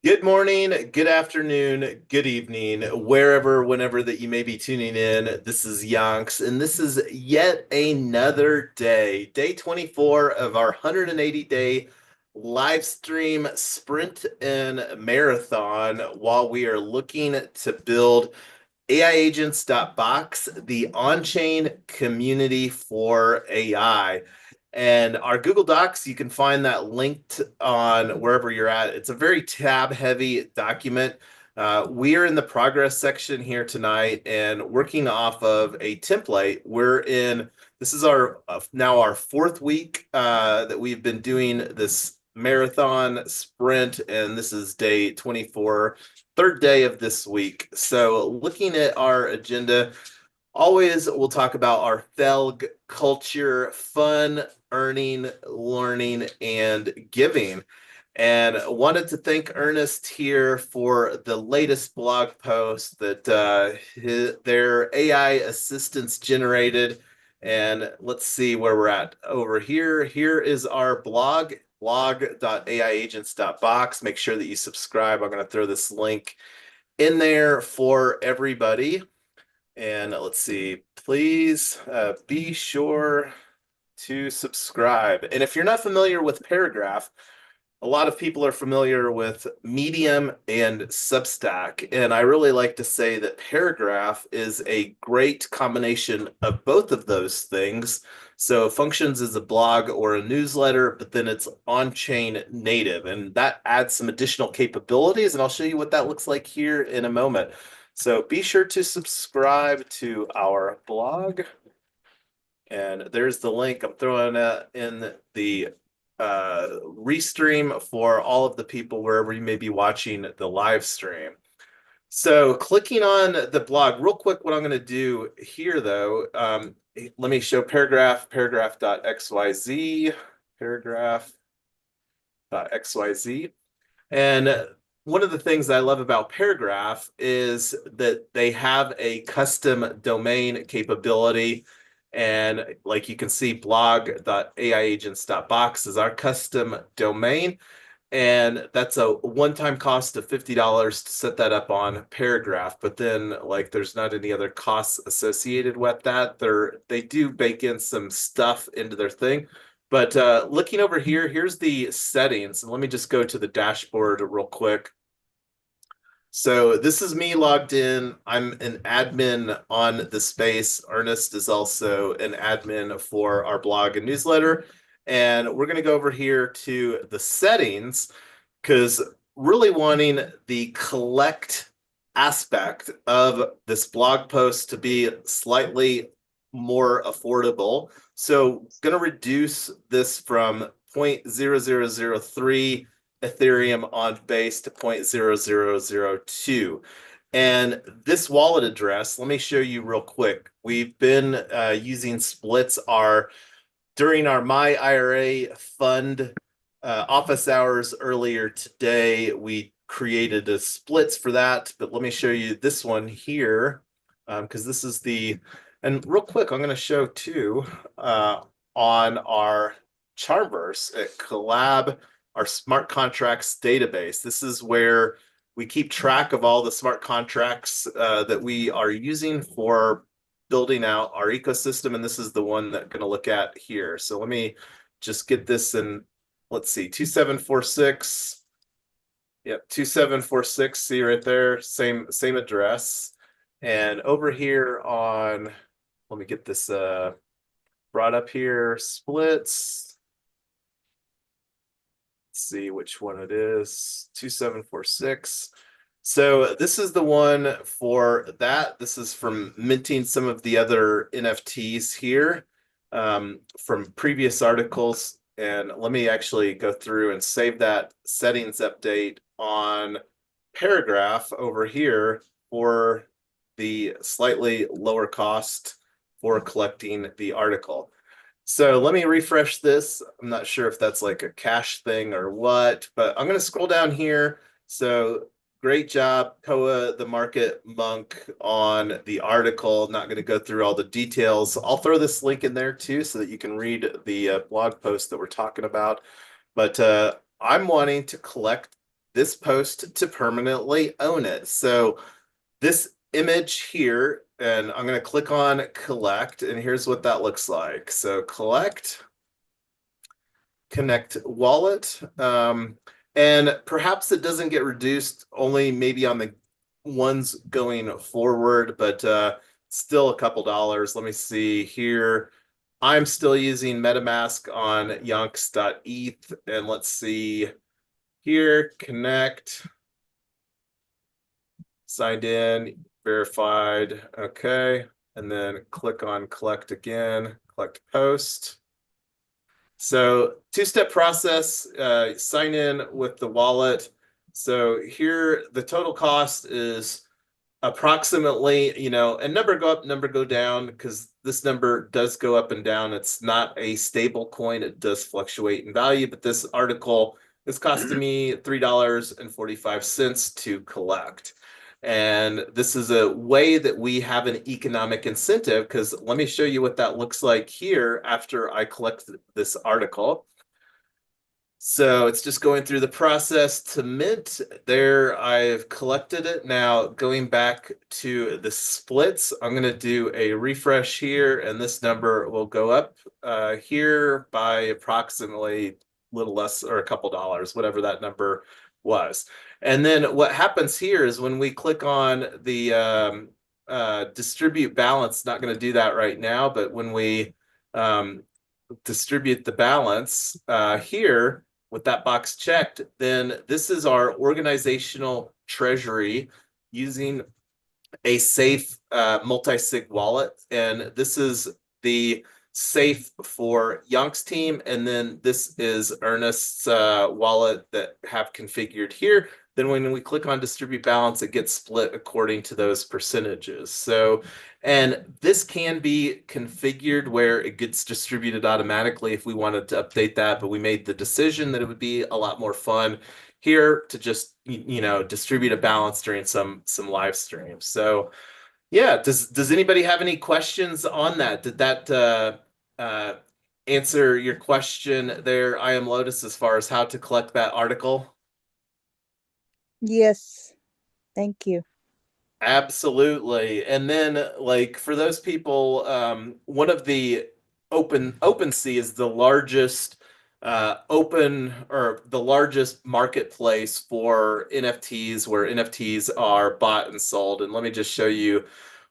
Good morning, good afternoon, good evening, wherever, whenever that you may be tuning in. This is Yonks, and this is yet another day 24 of our 180-day live stream sprint and marathon while we are looking to build AIagents.box, the on-chain community for AI. And our Google Docs, you can find that linked on wherever you're at. It's a very tab-heavy document. We are in the progress section here tonight and working off of a template. This is our now our fourth week that we've been doing this marathon sprint, and this is day 24, third day of this week. So looking at our agenda, always we'll talk about our FELG culture, fun, earning, learning, and giving. And wanted to thank Ernest here for the latest blog post that their AI assistants generated. And let's see where we're at over here. Here is our blog.aiagents.box. Make sure that you subscribe. I'm going to throw this link in there for everybody. And let's see, please be sure to subscribe. And if you're not familiar with Paragraph, a lot of people are familiar with Medium and Substack. And I really like to say that Paragraph is a great combination of both of those things. So it functions as a blog or a newsletter, but then it's on-chain native. And that adds some additional capabilities. And I'll show you what that looks like here in a moment. So be sure to subscribe to our blog. And there's the link. I'm throwing in the restream for all of the people wherever you may be watching the live stream. So clicking on the blog, real quick, what I'm going to do here, though, let me show paragraph.xyz, paragraph.xyz. And one of the things I love about Paragraph is that they have a custom domain capability. And like you can see, blog.aiagents.box is our custom domain. And that's a one-time cost of $50 to set that up on Paragraph. But then, like, there's not any other costs associated with that. They do bake in some stuff into their thing. But looking over here, here's the settings. And let me just go to the dashboard real quick. So this is me logged in. I'm an admin on the space. Ernest is also an admin for our blog and newsletter. And we're going to go over here to the settings because really wanting the collect aspect of this blog post to be slightly more affordable. So going to reduce this from 0.0003 Ethereum on base to 0.0002. And this wallet address, let me show you real quick. We've been using splits. During our My IRA fund office hours earlier today, we created a splits for that. But let me show you this one here, because this is and real quick, I'm going to show too on our Charmverse at Collab, our smart contracts database. This is where we keep track of all the smart contracts that we are using for building out our ecosystem. And this is the one that I'm going to look at here. So let me just get this in, let's see, 2746. Yep, 2746. See right there, same address. And over here on, let me get this brought up here, splits. See which one it is, 2746. So this is the one for that. This is from minting some of the other NFTs here from previous articles. And let me actually go through and save that settings update on Paragraph over here for the slightly lower cost for collecting the article. So let me refresh this. I'm not sure if that's like a cache thing or what, but I'm going to scroll down here. So great job, Koa, the market monk, on the article. Not going to go through all the details. I'll throw this link in there too so that you can read the blog post that we're talking about. But I'm wanting to collect this post to permanently own it. So this image here, and I'm going to click on collect, and here's what that looks like. So collect, connect wallet, and perhaps it doesn't get reduced only maybe on the ones going forward, but still a couple dollars. Let me see here. I'm still using MetaMask on yonks.eth, and let's see here, connect, signed in, verified, okay, and then click on collect again, collect post. So two-step process, sign in with the wallet. So here the total cost is approximately, a number go up, number go down, because this number does go up and down. It's not a stable coin. It does fluctuate in value, but this article is costing me $3.45 to collect. And this is a way that we have an economic incentive, because let me show you what that looks like here after I collect this article. So it's just going through the process to mint. There, I've collected it. Now, going back to the splits, I'm going to do a refresh here, and this number will go up here by approximately a little less or a couple dollars, whatever that number was. And then what happens here is when we click on the distribute balance, not going to do that right now, but when we distribute the balance here, with that box checked, then this is our organizational treasury using a safe multi-sig wallet. And this is the safe for Yonk's team. And then this is Ernest's wallet that have configured here. Then when we click on distribute balance, it gets split according to those percentages. So, and this can be configured where it gets distributed automatically if we wanted to update that, but we made the decision that it would be a lot more fun here to just distribute a balance during some live streams. So yeah, does anybody have any questions on that? Did that answer your question there, I am Lotus, as far as how to collect that article? Yes, thank you. Absolutely. And then like for those people, one of the OpenSea is the largest open or the largest marketplace for NFTs where NFTs are bought and sold. And let me just show you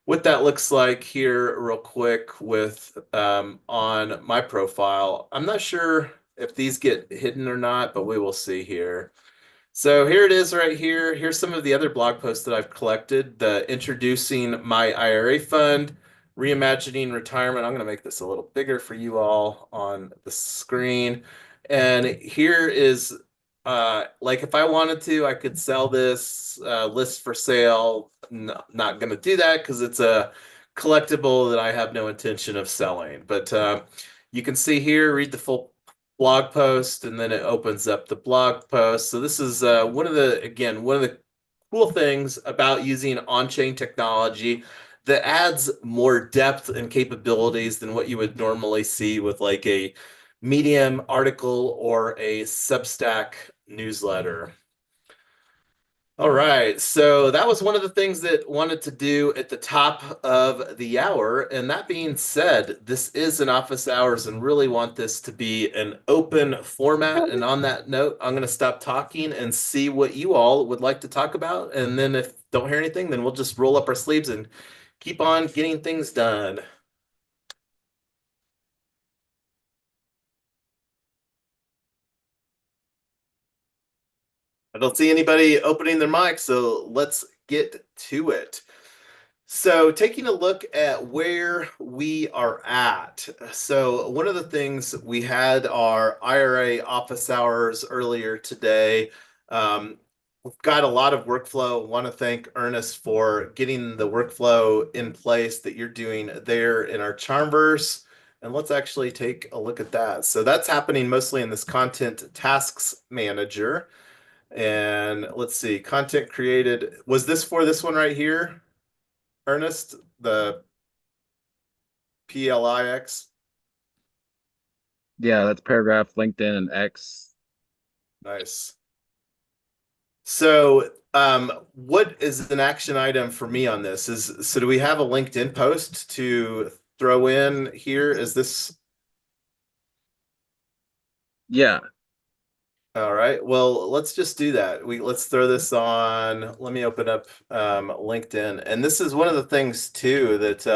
what that looks like here real quick with on my profile. I'm not sure if these get hidden or not, but we will see here. So here it is right here. Here's some of the other blog posts that I've collected. The introducing my IRA fund, reimagining retirement. I'm going to make this a little bigger for you all on the screen. And here is like if I wanted to, I could sell this list for sale. Not going to do that because it's a collectible that I have no intention of selling. But you can see here, read the full blog post, and then it opens up the blog post. So this is one of the cool things about using on-chain technology that adds more depth and capabilities than what you would normally see with like a Medium article or a Substack newsletter. All right, so that was one of the things that wanted to do at the top of the hour. And that being said, this is an office hours and really want this to be an open format. And on that note, I'm going to stop talking and see what you all would like to talk about. And then if don't hear anything, then we'll just roll up our sleeves and keep on getting things done. I don't see anybody opening their mic, so let's get to it. So, taking a look at where we are at. So, one of the things we had our IRA office hours earlier today. We've got a lot of workflow. I want to thank Ernest for getting the workflow in place that you're doing there in our Charmverse. And let's actually take a look at that. So, that's happening mostly in this content tasks manager. And let's see, content created. Was this for this one right here? Ernest, the PLIX. Yeah, that's paragraph, LinkedIn, and X. Nice. So, what is an action item for me on this? So do we have a LinkedIn post to throw in here? Is this Yeah. all right? Well, let's just do that. Let's throw this on. Let me open up LinkedIn. And this is one of the things too that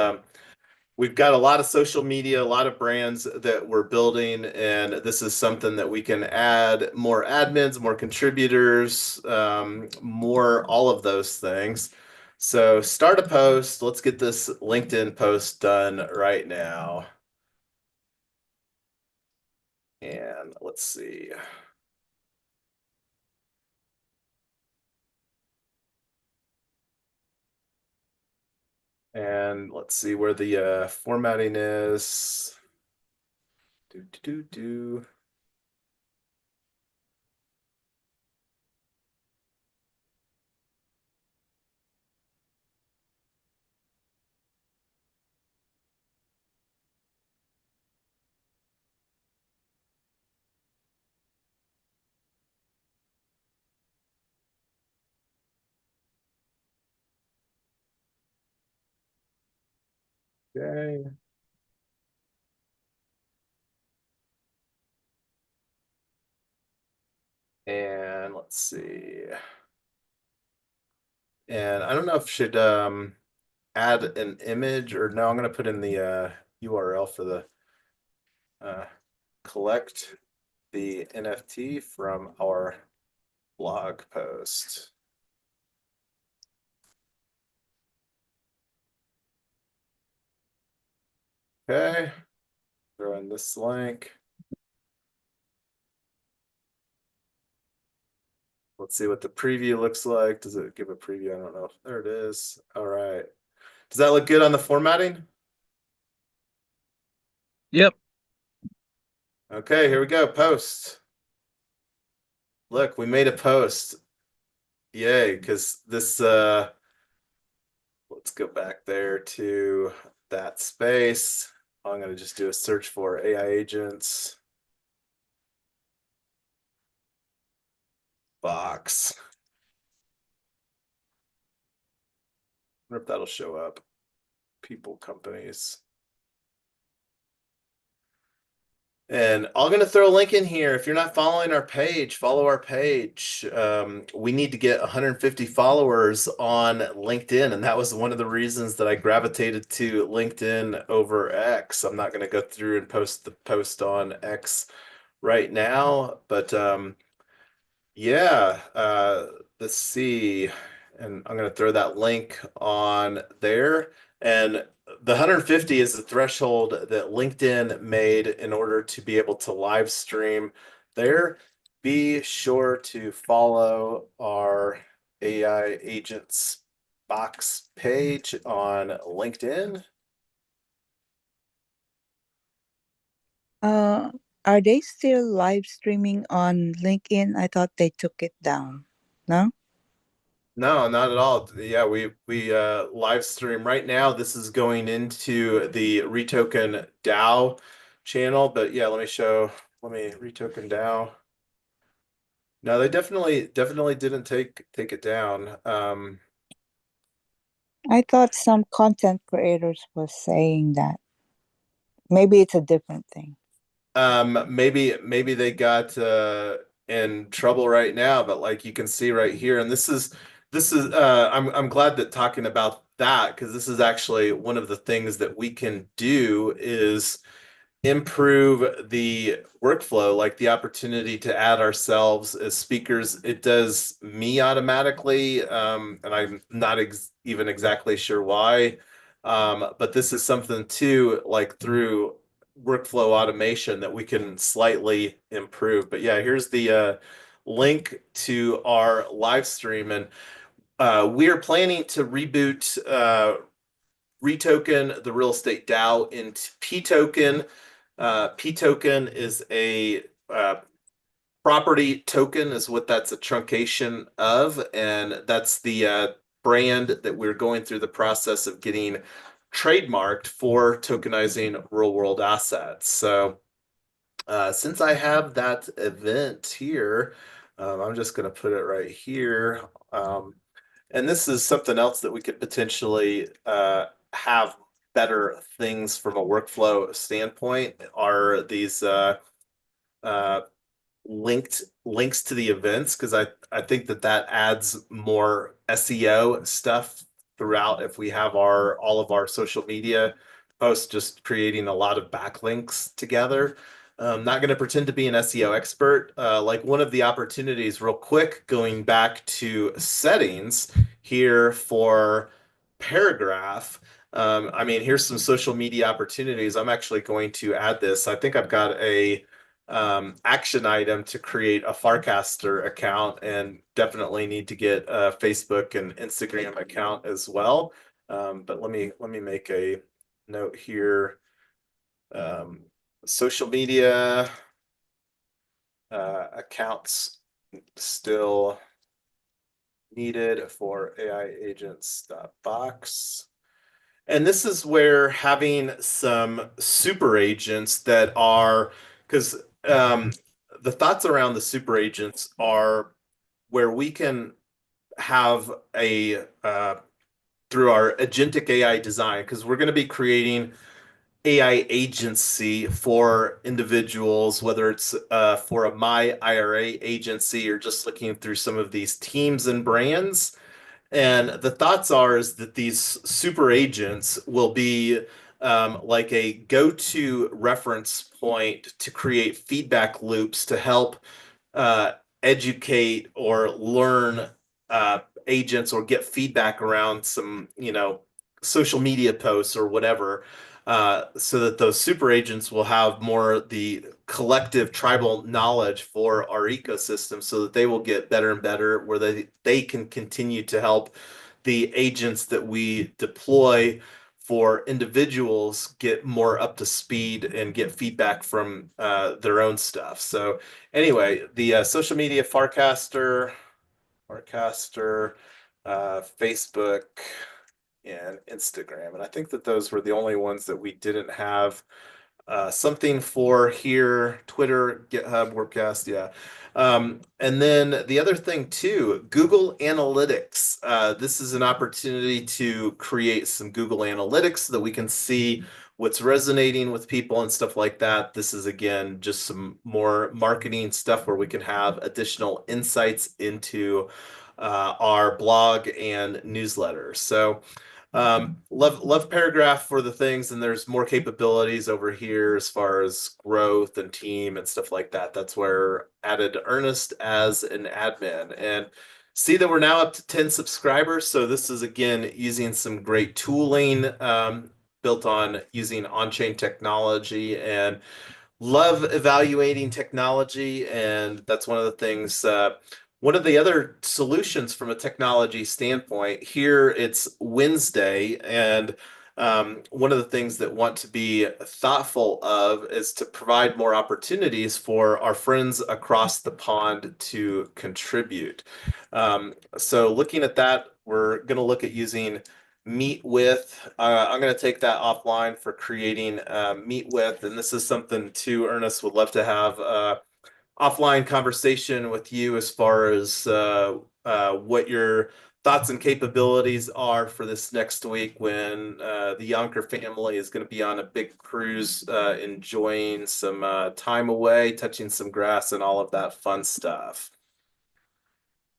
we've got a lot of social media, a lot of brands that we're building, and this is something that we can add more admins, more contributors, more all of those things. So start a post. Let's get this LinkedIn post done right now. And let's see. And let's see where the formatting is. Do, do, do, do. Okay. And let's see. And I don't know if I should add an image or no, I'm going to put in the URL for the uh, collect the NFT from our blog post. Okay, throw in this link. Let's see what the preview looks like. Does it give a preview? I don't know. There it is. All right. Does that look good on the formatting? Yep. Okay, here we go. Post. Look, we made a post. Yay, because this let's go back there to that space. I'm going to just do a search for AI agents box. I wonder if that'll show up. People, companies. And I'm going to throw a link in here. If you're not following our page, follow our page. We need to get 150 followers on LinkedIn. And that was one of the reasons that I gravitated to LinkedIn over X. I'm not going to go through and post the post on X right now, but yeah, let's see. And I'm going to throw that link on there. And the 150 is the threshold that LinkedIn made in order to be able to live stream there. Be sure to follow our AI agents box page on LinkedIn. Uh, are they still live streaming on LinkedIn? I thought they took it down. No? No, not at all. Yeah, we live stream right now. This is going into the Retoken DAO channel, but yeah, let me Retoken DAO. No, they definitely didn't take it down. I thought some content creators was saying that. Maybe it's a different thing. Maybe they got in trouble right now, but like you can see right here, and this is I'm glad that talking about that because this is actually one of the things that we can do is improve the workflow, like the opportunity to add ourselves as speakers. It does me automatically, and I'm not even exactly sure why. But this is something too, like through workflow automation that we can slightly improve. But yeah, here's the link to our live stream, and we are planning to reboot Retoken, the real estate DAO, into P token. P token is a property token, is what that's a truncation of, and that's the brand that we're going through the process of getting trademarked for tokenizing real world assets. So since I have that event here, I'm just going to put it right here. And this is something else that we could potentially have better things from a workflow standpoint are these uh, links to the events because I think that that adds more SEO stuff throughout if we have our all of our social media posts just creating a lot of backlinks together. I'm not going to pretend to be an SEO expert. Like one of the opportunities, real quick, going back to settings here for paragraph. I mean, here's some social media opportunities. I'm actually going to add this. I think I've got a action item to create a Farcaster account and definitely need to get a Facebook and Instagram account as well. But let me make a note here. Um, Social media accounts still needed for AI agents box. And this is where having some super agents that are, because the thoughts around the super agents are where we can have a through our agentic AI design, because we're going to be creating AI agency for individuals, whether it's for a My IRA agency or just looking through some of these teams and brands. And the thoughts are is that these super agents will be like a go-to reference point to create feedback loops to help uh, educate or learn agents or get feedback around some, social media posts or whatever, so that those super agents will have more the collective tribal knowledge for our ecosystem so that they will get better and better where they can continue to help the agents that we deploy for individuals get more up to speed and get feedback from their own stuff. So anyway, the social media Farcaster, Facebook, and Instagram. And I think that those were the only ones that we didn't have something for here, Twitter, GitHub, WordCast, yeah. And then the other thing too, Google Analytics. This is an opportunity to create some Google Analytics so that we can see what's resonating with people and stuff like that. This is again just some more marketing stuff where we can have additional insights into our blog and newsletter. So love paragraph for the things, and there's more capabilities over here as far as growth and team and stuff like that. That's where added Ernest as an admin and see that we're now up to 10 subscribers. So this is again using some great tooling built on using on-chain technology and love evaluating technology, and that's one of the things. One of the other solutions from a technology standpoint here, it's Wednesday, and one of the things that want to be thoughtful of is to provide more opportunities for our friends across the pond to contribute. So looking at that, we're going to look at using meet with. I'm going to take that offline for creating meet with, and this is something too. Ernest would love to have offline conversation with you as far as what your thoughts and capabilities are for this next week when the Yonker family is going to be on a big cruise, enjoying some time away, touching some grass, and all of that fun stuff.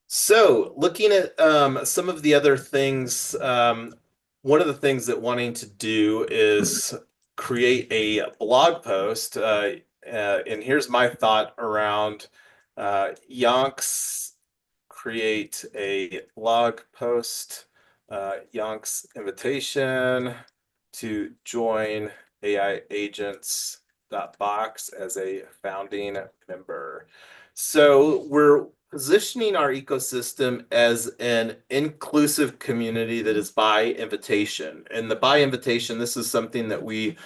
So, looking at some of the other things, one of the things that wanting to do is create a blog post. And here's my thought around Yonks create a blog post, Yonk's invitation to join AI Agents box as a founding member. So we're positioning our ecosystem as an inclusive community that is by invitation. And the by invitation, this is something that we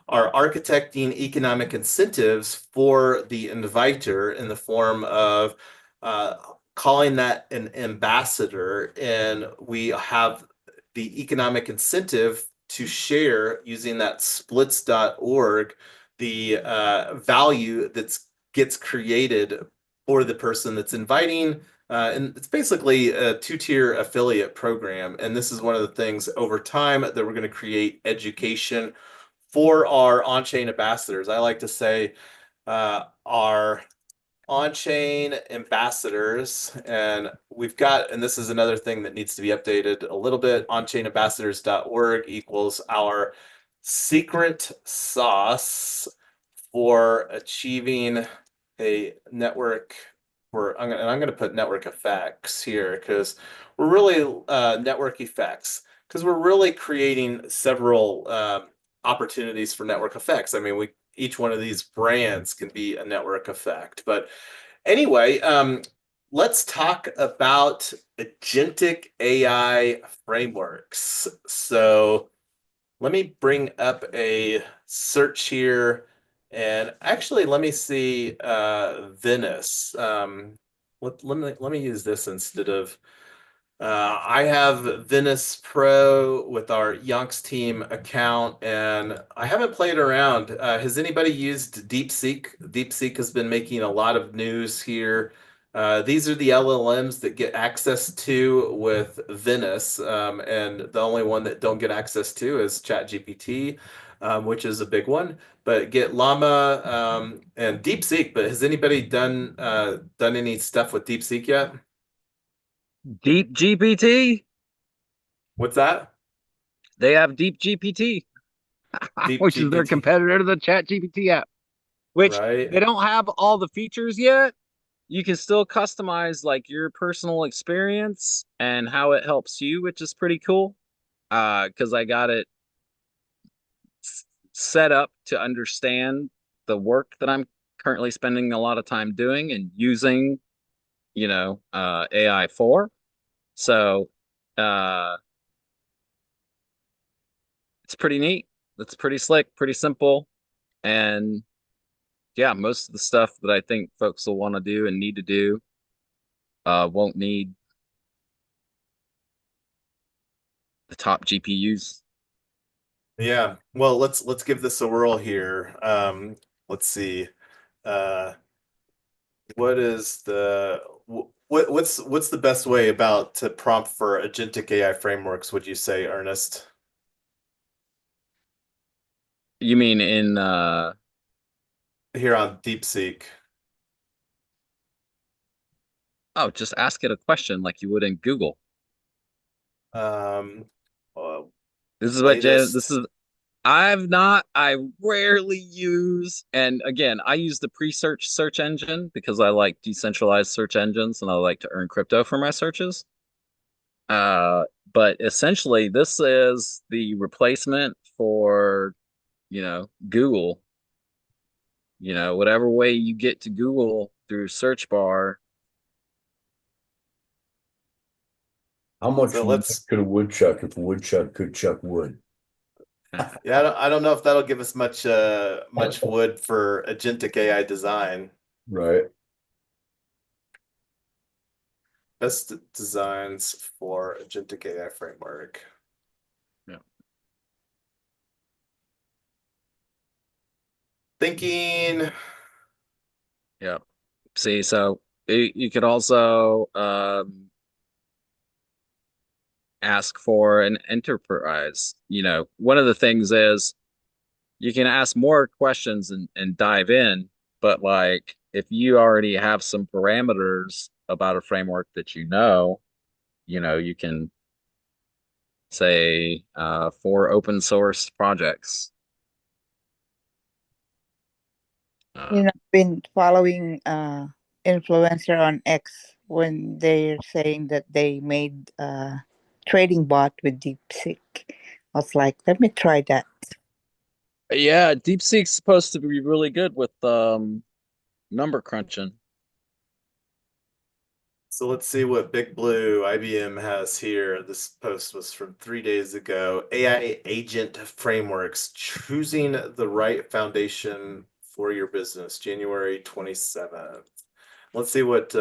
are architecting economic incentives for the inviter in the form of uh, calling that an ambassador. And we have the economic incentive to share using that splits.org the value that gets created for the person that's inviting. And it's basically a two-tier affiliate program. And this is one of the things over time that we're going to create education for our on-chain ambassadors. I like to say our on-chain ambassadors, and we've got, and this is another thing that needs to be updated a little bit, onchainambassadors.org equals our secret sauce for achieving a network for, I'm going to put network effects here because we're really network effects because we're really creating several opportunities for network effects. I mean, we each one of these brands can be a network effect. But anyway, let's talk about agentic AI frameworks. So let me bring up a search here. And actually, let me see Venice. Let me use this instead of I have Venice Pro with our Yonks team account, and I haven't played around. Has anybody used DeepSeek? DeepSeek has been making a lot of news here. These are the LLMs that get access to with Venice, and the only one that don't get access to is ChatGPT, which is a big one. But get Llama and DeepSeek. But has anybody done any stuff with DeepSeek yet? Deep GPT. What's that? They have Deep GPT, Deep which is their GPT, competitor to the Chat GPT app, which right? they don't have all the features yet. You can still customize like your personal experience and how it helps you, which is pretty cool. Because I got it set up to understand the work that I'm currently spending a lot of time doing and using, AI for. So, uh, it's pretty neat. It's pretty slick, pretty simple. And yeah, most of the stuff that I think folks will want to do and need to do won't need the top GPUs. Yeah. Well, let's give this a whirl here. Let's see. Uh, what is the what's the best way about to prompt for agentic AI frameworks, would you say, Ernest? You mean in Here on DeepSeek. oh, just ask it a question like you would in Google. Um, This is what this latest. is I rarely use, and again, I use the pre-search search engine because I like decentralized search engines and I like to earn crypto for my searches. Uh, but essentially this is the replacement for, Google. Whatever way you get to Google through search bar. How much So wood let's. could a woodchuck if a woodchuck could chuck wood? Yeah, I don't know if that'll give us much wood for agentic AI design. Right. Best designs for agentic AI framework. Yeah. Thinking. Yeah. See, so you could also ask for an enterprise. One of the things is you can ask more questions and dive in, but like if you already have some parameters about a framework that you can say for open source projects. Uh, I've been following influencer on X when they're saying that they made a trading bot with DeepSeek. I was like, let me try that. yeah, DeepSeek's supposed to be really good with number crunching. So let's see what Big Blue IBM has here. This post was from 3 days ago. AI agent frameworks, choosing the right foundation for your business, January 27th. Let's see what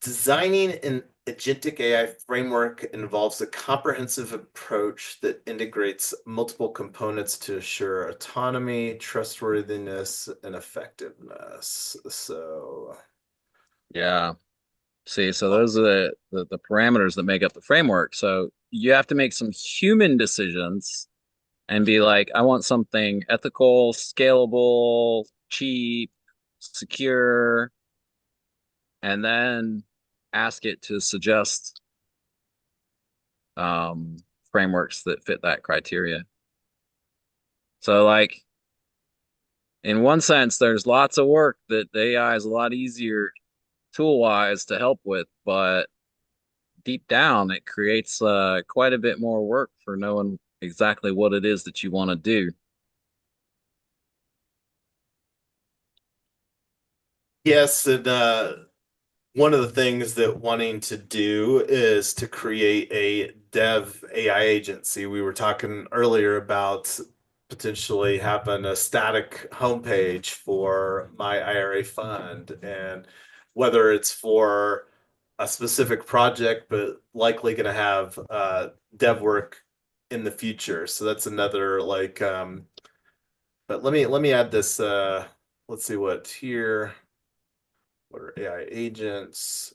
designing an agentic AI framework involves a comprehensive approach that integrates multiple components to assure autonomy, trustworthiness, and effectiveness. So, Yeah. See, so those are the parameters that make up the framework. So you have to make some human decisions and be like, I want something ethical, scalable, cheap, secure, and then ask it to suggest um, frameworks that fit that criteria. So, like, in one sense, there's lots of work that the AI is a lot easier tool wise to help with, but deep down, it creates quite a bit more work for knowing exactly what it is that you want to do. yes, and one of the things that wanting to do is to create a dev AI agency. We were talking earlier about potentially having a static homepage for my IRA fund, and whether it's for a specific project, but likely going to have dev work in the future. So that's another like but let me add this let's see what here. What are AI agents?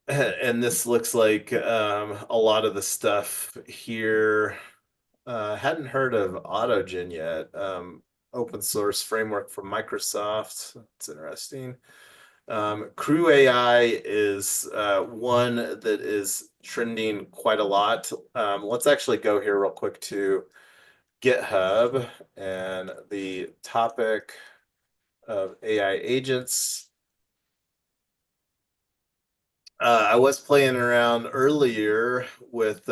And this looks like a lot of the stuff here. Hadn't heard of AutoGen yet. Open source framework from Microsoft. It's interesting. Crew AI is one that is trending quite a lot. Let's actually go here real quick to GitHub and the topic of AI agents. I was playing around earlier with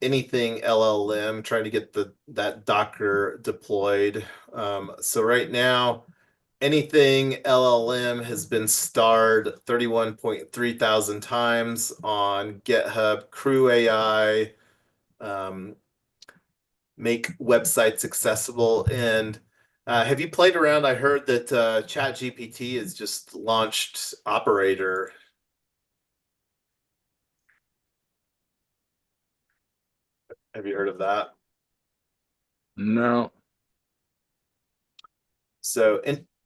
anything LLM, trying to get that Docker deployed. So right now, anything LLM has been starred 31.3 thousand times on GitHub. Crew AI, make websites accessible. And have you played around? I heard that ChatGPT has just launched Operator. Have you heard of that? No. So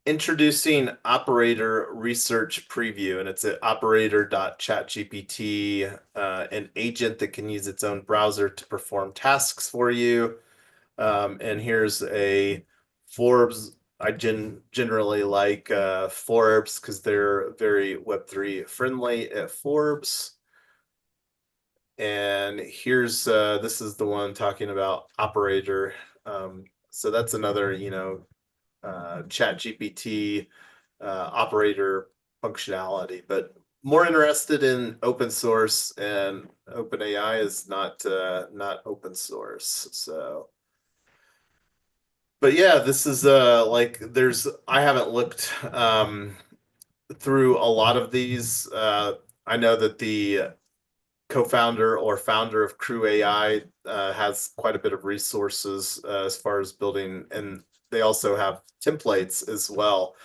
introducing Operator Research Preview, and it's at operator.chatgpt, an agent that can use its own browser to perform tasks for you. And here's a Forbes. I generally like Forbes because they're very Web3 friendly at Forbes. And here's this is the one talking about Operator. So that's another, chat GPT operator functionality, but more interested in open source, and OpenAI is not open source. So, but yeah, this is like I haven't looked through a lot of these. I know that the co-founder or founder of Crew AI has quite a bit of resources as far as building, and they also have templates as well.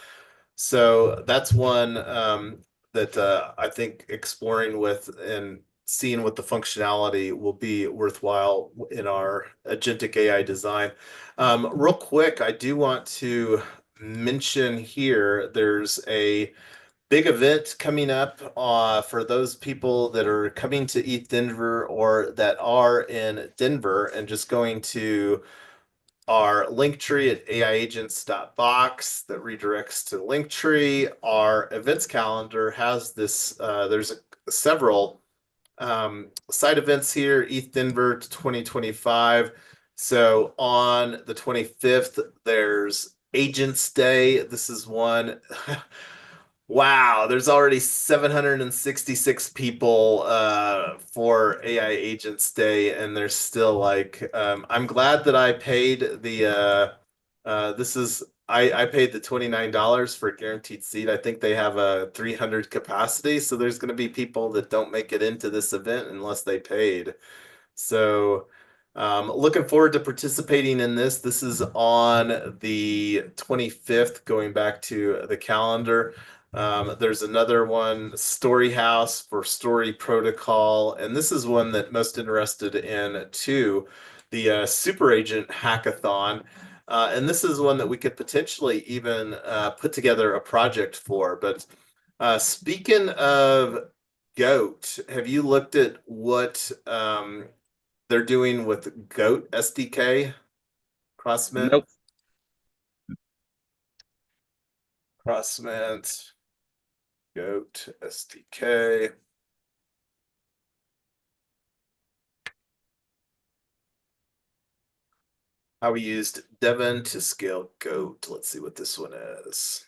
So that's one that I think exploring with and seeing what the functionality will be worthwhile in our agentic AI design. Real quick, I do want to mention here there's a big event coming up for those people that are coming to ETH Denver or that are in Denver and just going to our link tree at aiagents.box that redirects to Linktree. Our events calendar has this, there's several side events here, ETH Denver 2025. So on the 25th, there's Agents Day. This is one. Wow, there's already 766 people for AI Agents Day, and there's still like I'm glad that I paid the this is I paid the $29 for a guaranteed seat. I think they have a 300 capacity, so there's going to be people that don't make it into this event unless they paid. So looking forward to participating in this. This is on the 25th, going back to the calendar. There's another one, Story House for Story Protocol, and this is one that most interested in too, the Super Agent Hackathon. And this is one that we could potentially even put together a project for. But speaking of Goat, have you looked at what they're doing with Goat SDK? Crossmint? Nope. Crossmint, Goat SDK. How we used Devon to scale Goat. Let's see what this one is.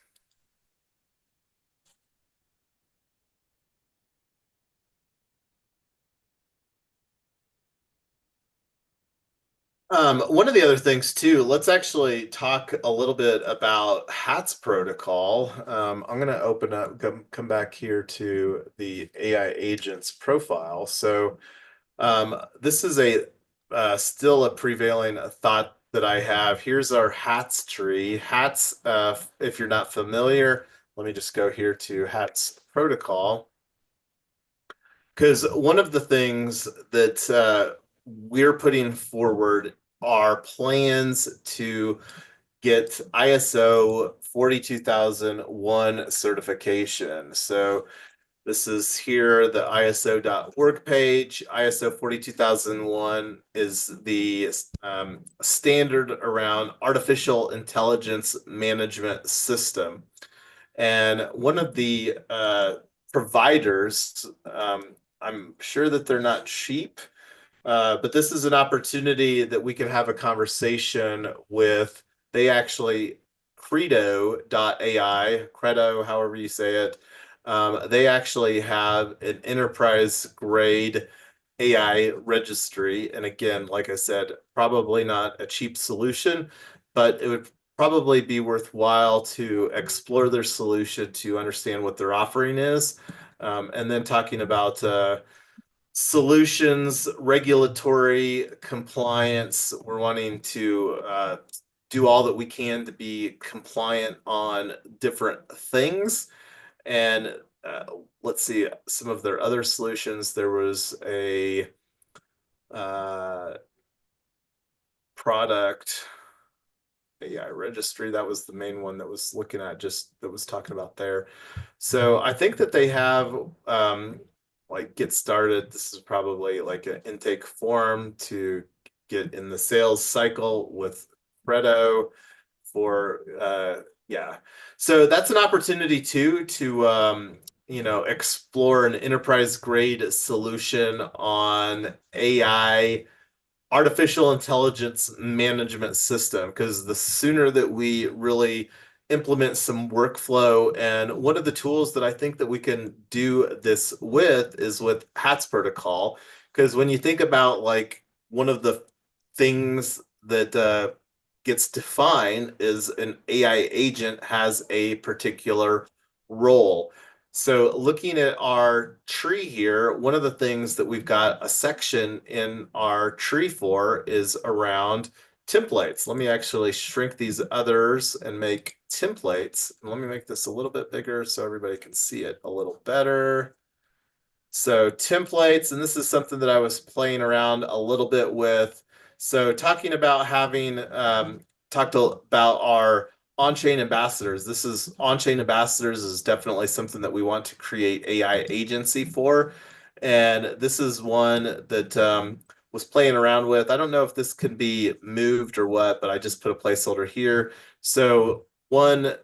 One of the other things too, let's actually talk a little bit about HATS protocol. I'm going to open up, come back here to the AI agents profile. So this is a still a prevailing thought that I have. Here's our HATS tree. HATS, if you're not familiar, let me just go here to HATS protocol. Because one of the things that we're putting forward are plans to get ISO 42001 certification. So this is here, the ISO.org page. ISO 42001 is the standard around artificial intelligence management system. And one of the providers, I'm sure that they're not cheap, but this is an opportunity that we can have a conversation with. They actually, Credo, however you say it, they actually have an enterprise grade AI registry. And again, like I said, probably not a cheap solution, but it would probably be worthwhile to explore their solution to understand what their offering is. And then talking about solutions, regulatory compliance. We're wanting to do all that we can to be compliant on different things. And let's see some of their other solutions. There was a product AI registry. That was the main one that was looking at just that was talking about there. So I think that they have like get started. This is probably like an intake form to get in the sales cycle with Fredo for yeah. So that's an opportunity too to explore an enterprise grade solution on AI artificial intelligence management system, because the sooner that we really implement some workflow, and one of the tools that I think that we can do this with is with HATS protocol, because when you think about like one of the things that gets defined is an AI agent has a particular role. So looking at our tree here, one of the things that we've got a section in our tree for is around templates. Let me actually shrink these others and make templates. And let me make this a little bit bigger so everybody can see it a little better. So templates, and this is something that I was playing around a little bit with. So talking about having talked about our on-chain ambassadors. This is on-chain ambassadors is definitely something that we want to create AI agency for. And this is one that was playing around with. I don't know if this can be moved or what, but I just put a placeholder here. So one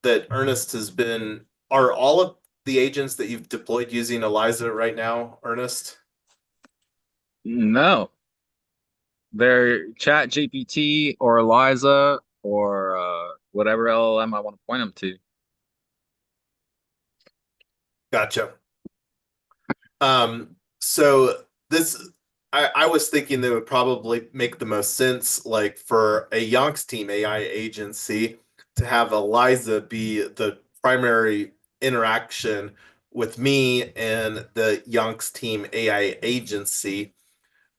that Ernest has been, are all of the agents that you've deployed using Eliza right now, Ernest? No. They're Chat GPT or Eliza or whatever LLM I want to point them to. Gotcha. So this, I was thinking that would probably make the most sense, like for a Yonks team AI agency, to have Eliza be the primary interaction with me and the Yonks team AI agency,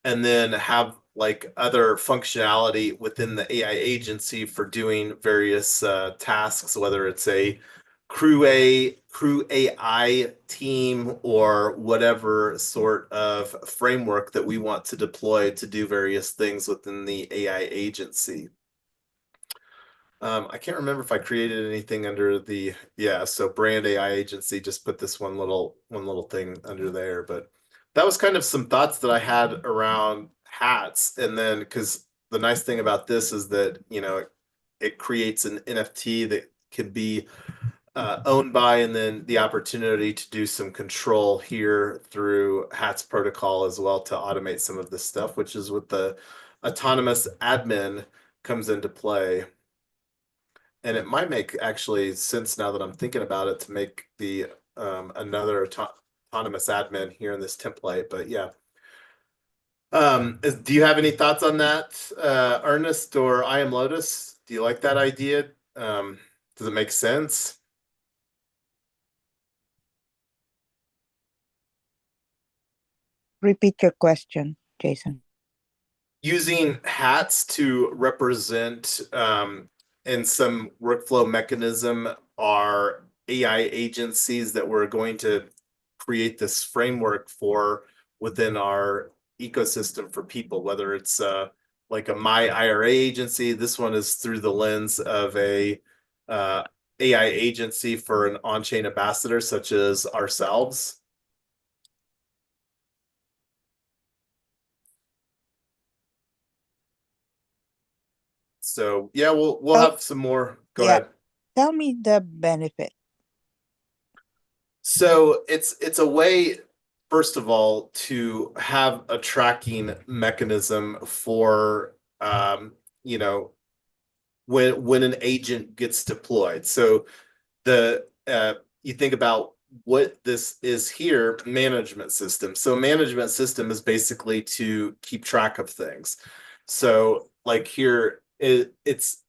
and then have like other functionality within the AI agency for doing various tasks, whether it's a crew AI team or whatever sort of framework that we want to deploy to do various things within the AI agency. I can't remember if I created anything under the, yeah, so brand AI agency, just put this one little thing under there. But that was kind of some thoughts that I had around hats. And then, because the nice thing about this is that, it creates an NFT that can be owned by, and then the opportunity to do some control here through HATS protocol as well to automate some of this stuff, which is what the autonomous admin comes into play. And it might make actually sense now that I'm thinking about it to make the another autonomous admin here in this template. But yeah. Do you have any thoughts on that, Ernest or I am Lotus? Do you like that idea? Does it make sense? Repeat your question, Jason. Using hats to represent in some workflow mechanism are AI agencies that we're going to create this framework for within our ecosystem for people, whether it's like a My IRA agency. This one is through the lens of a AI agency for an on-chain ambassador such as ourselves. So yeah, we'll have some more. Go ahead. Tell me the benefit. So it's a way, first of all, to have a tracking mechanism for when an agent gets deployed. So the you think about what this is here, management system. So management system is basically to keep track of things. So like here, it's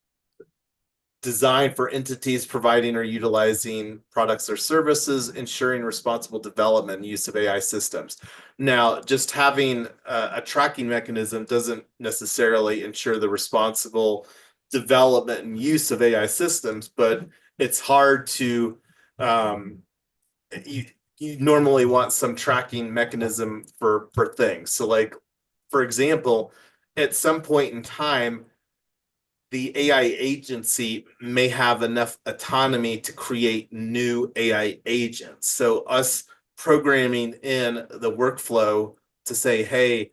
designed for entities providing or utilizing products or services, ensuring responsible development and use of AI systems. Now, just having a tracking mechanism doesn't necessarily ensure the responsible development and use of AI systems, but it's hard to, you normally want some tracking mechanism for things. So like, for example, at some point in time, the AI agency may have enough autonomy to create new AI agents. So us programming in the workflow to say, hey,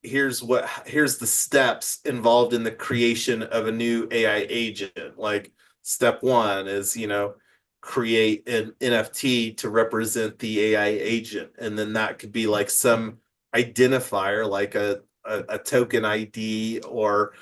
here's the steps involved in the creation of a new AI agent. Like step one is, create an NFT to represent the AI agent. And then that could be like some identifier, like a token ID or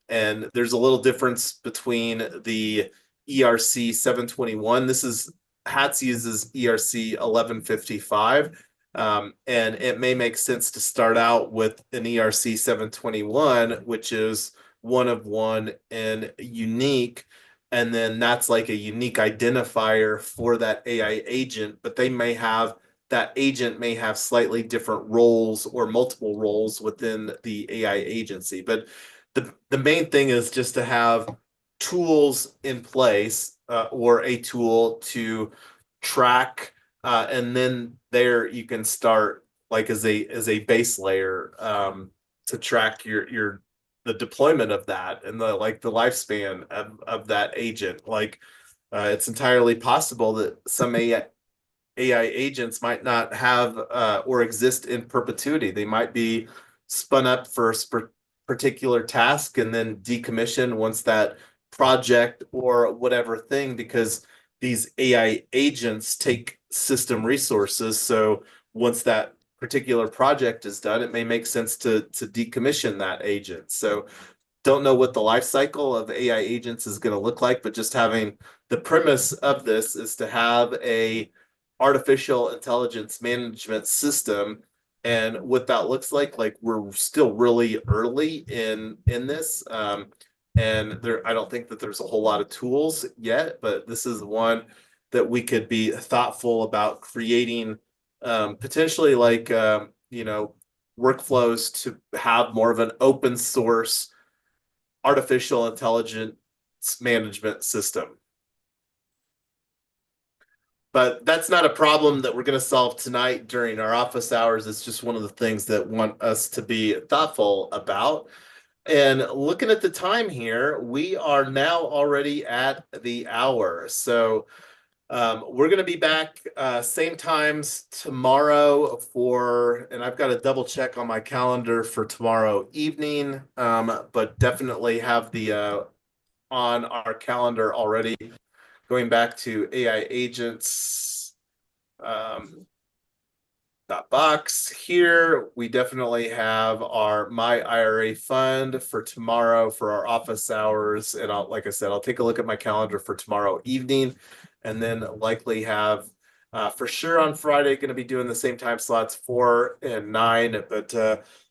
and there's a little difference between the ERC 721. This is HATS uses ERC 1155. And it may make sense to start out with an ERC 721, which is one of one and unique. And then that's like a unique identifier for that AI agent, but that agent may have slightly different roles or multiple roles within the AI agency. But the main thing is just to have tools in place or a tool to track and then there you can start like as a base layer to track the deployment of that and the lifespan of that agent. Like it's entirely possible that some AI agents might not have or exist in perpetuity. They might be spun up for a particular task and then decommissioned once that project or whatever thing, because these AI agents take system resources. So once that particular project is done, it may make sense to decommission that agent. So don't know what the life cycle of AI agents is going to look like, but just having the premise of this is to have a artificial intelligence management system. And what that looks like we're still really early in this. And I don't think that there's a whole lot of tools yet, but this is one that we could be thoughtful about creating potentially workflows to have more of an open source artificial intelligence management system. But that's not a problem that we're going to solve tonight during our office hours. It's just one of the things that want us to be thoughtful about. And looking at the time here, we are now already at the hour. So we're going to be back same times tomorrow and I've got to double check on my calendar for tomorrow evening, but definitely have the on our calendar already going back to AI agents. Box here. We definitely have our My IRA fund for tomorrow for our office hours. And like I said, I'll take a look at my calendar for tomorrow evening and then likely have for sure on Friday going to be doing the same time slots 4 and 9. But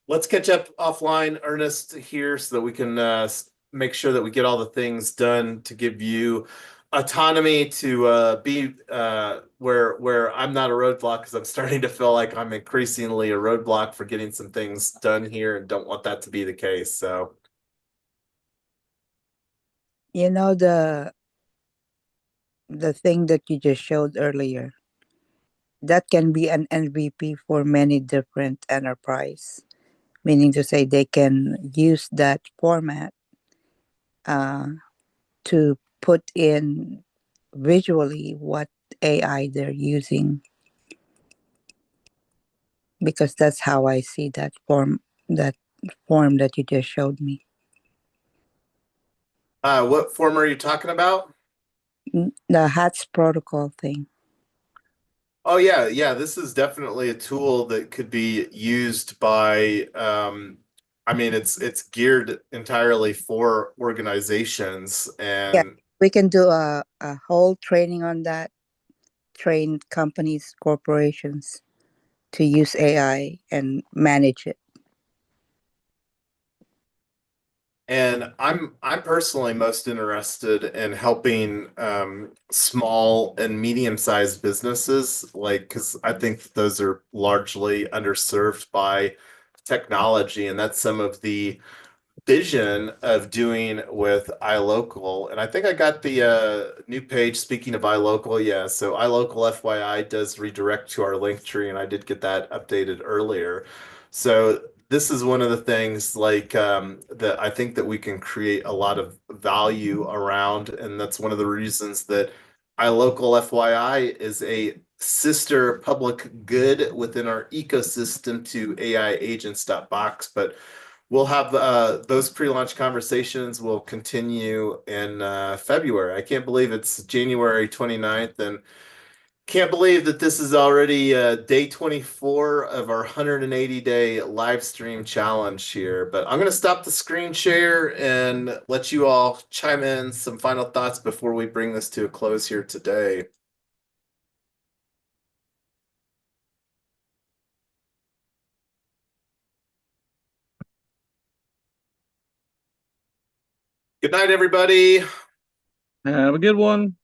let's catch up offline, Ernest, here so that we can make sure that we get all the things done to give you autonomy to be where I'm not a roadblock, because I'm starting to feel like I'm increasingly a roadblock for getting some things done here and don't want that to be the case. So You know, the thing that you just showed earlier, that can be an MVP for many different enterprise, meaning to say they can use that format uh, to put in visually what AI they're using, because that's how I see that form that you just showed me. what form are you talking about? The HATS protocol thing. Oh yeah, this is definitely a tool that could be used by I mean it's geared entirely for organizations. Yeah, And we can do a whole training on that, train companies, corporations to use AI and manage it. I'm personally most interested in helping small and medium-sized businesses, like, because I think those are largely underserved by technology, and that's some of the vision of doing with iLocal. And I think I got the new page. Speaking of iLocal, yeah, so iLocal FYI does redirect to our link tree, and I did get that updated earlier. So this is one of the things like that I think that we can create a lot of value around, and that's one of the reasons that iLocal FYI is a sister public good within our ecosystem to AI agents.box. But we'll have those pre-launch conversations will continue in February. I can't believe it's January 29th, and can't believe that this is already day 24 of our 180-day live stream challenge here. But I'm going to stop the screen share and let you all chime in some final thoughts before we bring this to a close here today. Good night, everybody. Have a good one.